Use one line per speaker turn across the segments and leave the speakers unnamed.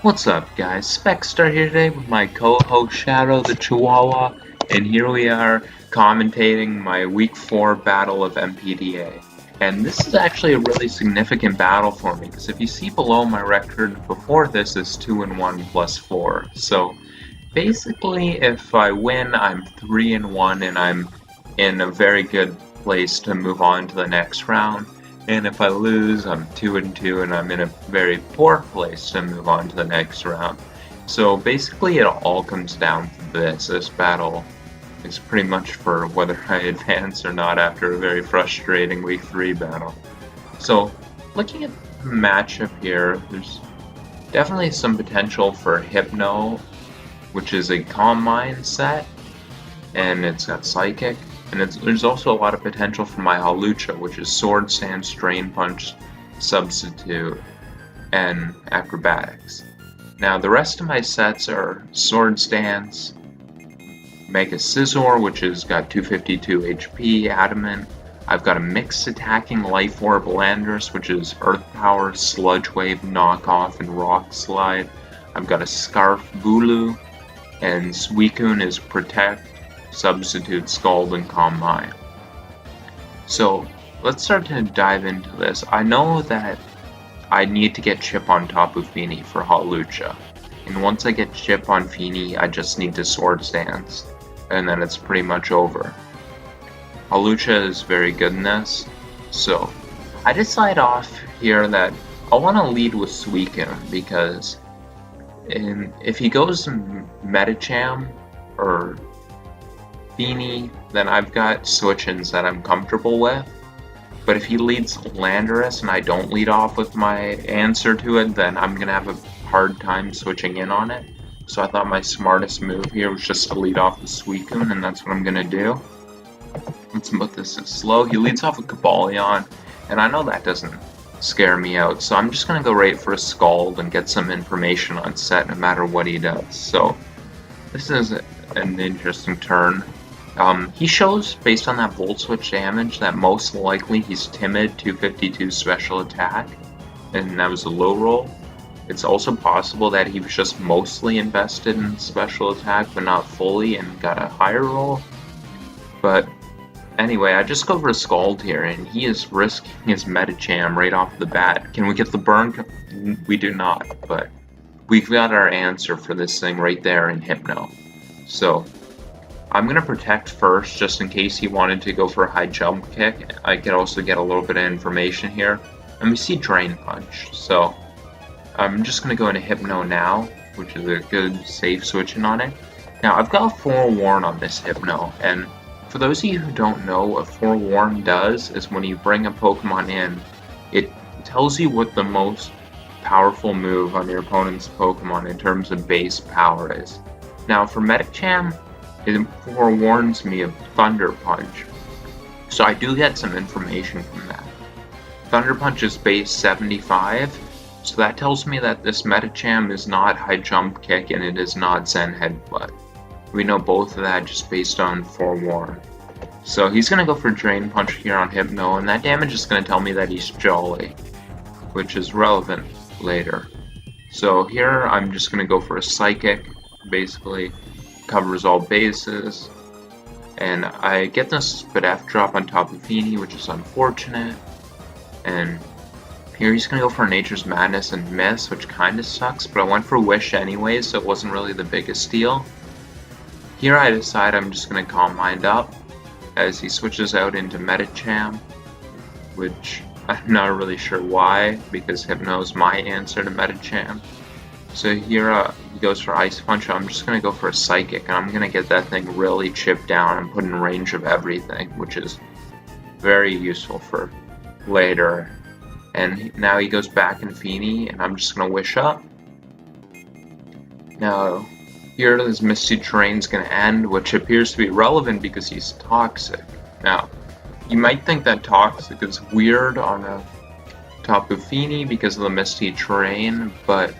What's up, guys? Specstar here today with my co-host Shadow the Chihuahua, and here we are commentating my Week 4 battle of NPDA. And this is actually a really significant battle for me, because if you see below, my record before this is 2-1 plus 4. So basically, if I win, I'm 3-1, and I'm in a very good place to move on to the next round. And if I lose, I'm 2-2, and I'm in a very poor place to move on to the next round. So basically, it all comes down to this. This battle is pretty much for whether I advance or not after a very frustrating Week 3 battle. So, looking at the matchup here, there's definitely some potential for Hypno, which is a Calm Mind set, and it's got Psychic. And there's also a lot of potential for my Hawlucha, which is Sword, Stance, Drain Punch, Substitute, and Acrobatics. Now, the rest of my sets are Sword Stance, Mega Scizor, which has got 252 HP, Adamant. I've got a mixed attacking Life Orb Landorus, which is Earth Power, Sludge Wave, Knockoff, and Rock Slide. I've got a Scarf Bulu, and Suicune is Protect, Substitute, Scald, and Calm Mind. So let's start to dive into this. I know that I need to get Chip on Tapu Fini for Hawlucha, and once I get Chip on Fini, I just need to Sword Stance, and then it's pretty much over. Hawlucha is very good in this, so I decide off here that I want to lead with Suicune, because if he goes Medicham or Fini, then I've got switch-ins that I'm comfortable with. But if he leads Landorus and I don't lead off with my answer to it, then I'm going to have a hard time switching in on it. So I thought my smartest move here was just to lead off with Suicune, and that's what I'm going to do. Let's put this in slow. He leads off with Cobalion, and I know that doesn't scare me out, so I'm just going to go right for a Scald and get some information on set no matter what he does. So this is an interesting turn. He shows, based on that Volt Switch damage, that most likely he's Timid, 252 special attack, and that was a low roll. It's also possible that he was just mostly invested in special attack, but not fully, and got a higher roll. But anyway, I just go for a Scald here, and he is risking his Medicham right off the bat. Can we get the burn? We do not, but we've got our answer for this thing right there in Hypno. So I'm going to Protect first, just in case he wanted to go for a high jump kick. I could also get a little bit of information here. And we see Drain Punch, so I'm just going to go into Hypno now, which is a good safe switching on it. Now, I've got a Forewarn on this Hypno, and for those of you who don't know, what Forewarn does is when you bring a Pokemon in, it tells you what the most powerful move on your opponent's Pokemon in terms of base power is. Now, for Medicham, it forewarns me of Thunder Punch, so I do get some information from that. Thunder Punch is base 75, so that tells me that this Medicham is not High Jump Kick and it is not Zen Headbutt. We know both of that just based on Forewarn. So he's going to go for Drain Punch here on Hypno, and that damage is going to tell me that he's Jolly, which is relevant later. So here I'm just going to go for a Psychic, basically covers all bases, and I get this F drop on top of Fini, which is unfortunate, and here he's going to go for Nature's Madness and miss, which kind of sucks, but I went for Wish anyways, so it wasn't really the biggest deal. Here I decide I'm just going to Calm Mind up, as he switches out into Medicham, which I'm not really sure why, because Hypno is my answer to Medicham. So here he goes for Ice Punch. I'm just going to go for a Psychic, and I'm going to get that thing really chipped down and put in range of everything, which is very useful for later. And now he goes back in Fini, and I'm just going to Wish up. Now, here this Misty Terrain's going to end, which appears to be relevant because he's Toxic. Now, you might think that Toxic is weird on a Tapu Fini because of the Misty Terrain, but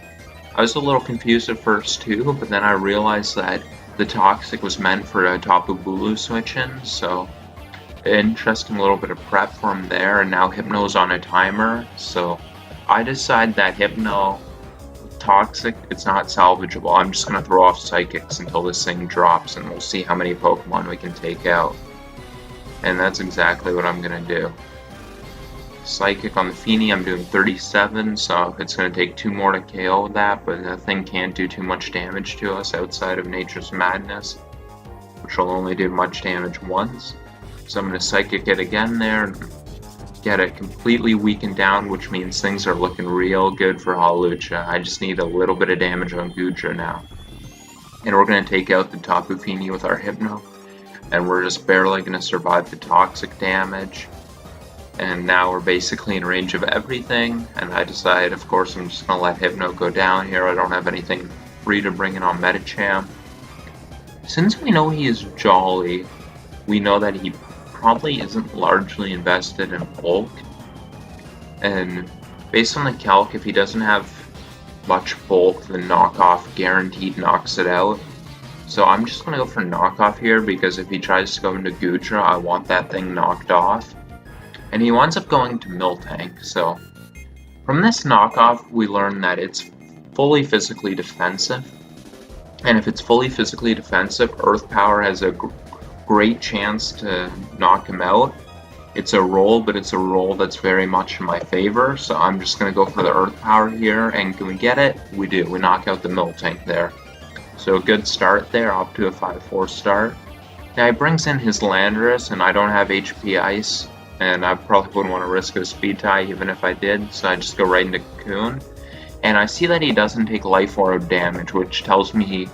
I was a little confused at first too, but then I realized that the Toxic was meant for a Tapu Bulu switch-in, so interesting little bit of prep for him there, and now Hypno's on a timer, so I decide that Hypno toxic, it's not salvageable. I'm just going to throw off Psychics until this thing drops, and we'll see how many Pokemon we can take out. And that's exactly what I'm going to do. Psychic on the Feeny, I'm doing 37, so it's going to take 2 more to KO that, but that thing can't do too much damage to us outside of Nature's Madness, which will only do much damage once. So I'm going to Psychic it again there, and get it completely weakened down, which means things are looking real good for Hawlucha. I just need a little bit of damage on Goodra now. And we're going to take out the Tapu Fini with our Hypno, and we're just barely going to survive the toxic damage. And now we're basically in range of everything, and I decide, of course, I'm just going to let Hypno go down here. I don't have anything free to bring in on Medicham. Since we know he is Jolly, we know that he probably isn't largely invested in bulk, and based on the calc, if he doesn't have much bulk, the knockoff guaranteed knocks it out. So I'm just going to go for knockoff here, because if he tries to go into Goodra, I want that thing knocked off. And he winds up going to Miltank, so from this knockoff we learn that it's fully physically defensive, and if it's fully physically defensive, Earth Power has a great chance to knock him out. It's a roll, but it's a roll that's very much in my favor, so I'm just going to go for the Earth Power here, and can we get it? We do. We knock out the Miltank there. So a good start there, up to a 5-4 start. Now he brings in his Landorus, and I don't have HP Ice, and I probably wouldn't want to risk a Speed Tie even if I did, so I just go right into Cocoon. And I see that he doesn't take Life Orb damage, which tells me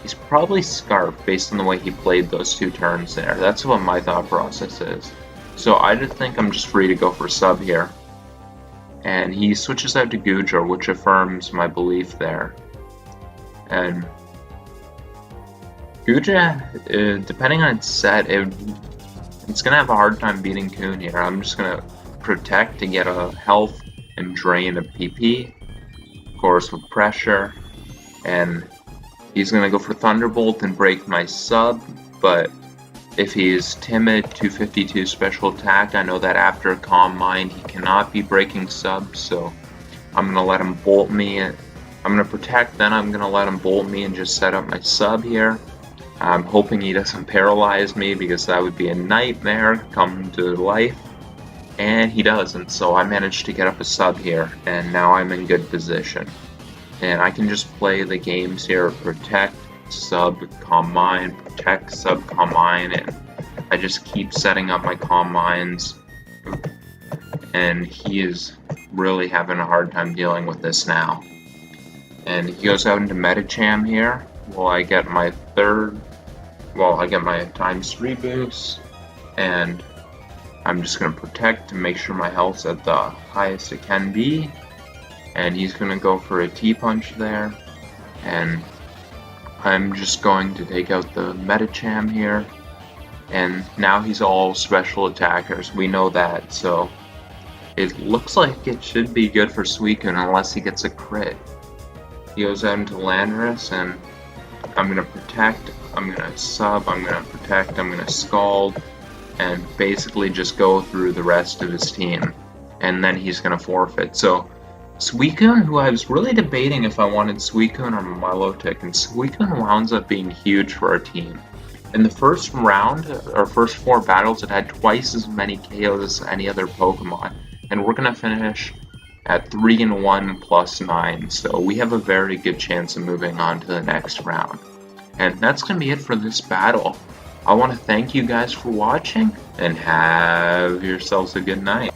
he's probably Scarf based on the way he played those 2 turns there. That's what my thought process is. So I just think I'm just free to go for Sub here. And he switches out to Goodra, which affirms my belief there. And Goodra, depending on its set, it's going to have a hard time beating Coon here. I'm just going to Protect to get a health and drain a PP. Of course, with pressure. And he's going to go for Thunderbolt and break my sub. But if he's timid, 252 special attack, I know that after Calm Mind he cannot be breaking subs. So I'm going to let him bolt me. I'm going to Protect, then I'm going to let him bolt me and just set up my sub here. I'm hoping he doesn't paralyze me, because that would be a nightmare come to life. And he doesn't, so I managed to get up a sub here, and now I'm in good position. And I can just play the games here, Protect, Sub, Calm Mind, Protect, Sub, Calm Mind, and I just keep setting up my Calm Minds. And he is really having a hard time dealing with this now. And he goes out into Medicham here. Well, I get my times 3 boost, and I'm just going to Protect to make sure my health's at the highest it can be, and he's going to go for a T-Punch there, and I'm just going to take out the Medicham here, and now he's all special attackers, we know that, so it looks like it should be good for Suicune unless he gets a crit. He goes out into Landorus, and I'm going to Protect, I'm going to Sub, I'm going to Protect, I'm going to Scald, and basically just go through the rest of his team. And then he's going to forfeit. So, Suicune, who I was really debating if I wanted Suicune or Milotic, and Suicune wound up being huge for our team. In the first round, our first 4 battles, it had twice as many KOs as any other Pokemon. And we're going to finish at 3-1 plus 9. So we have a very good chance of moving on to the next round. And that's going to be it for this battle. I want to thank you guys for watching, and have yourselves a good night.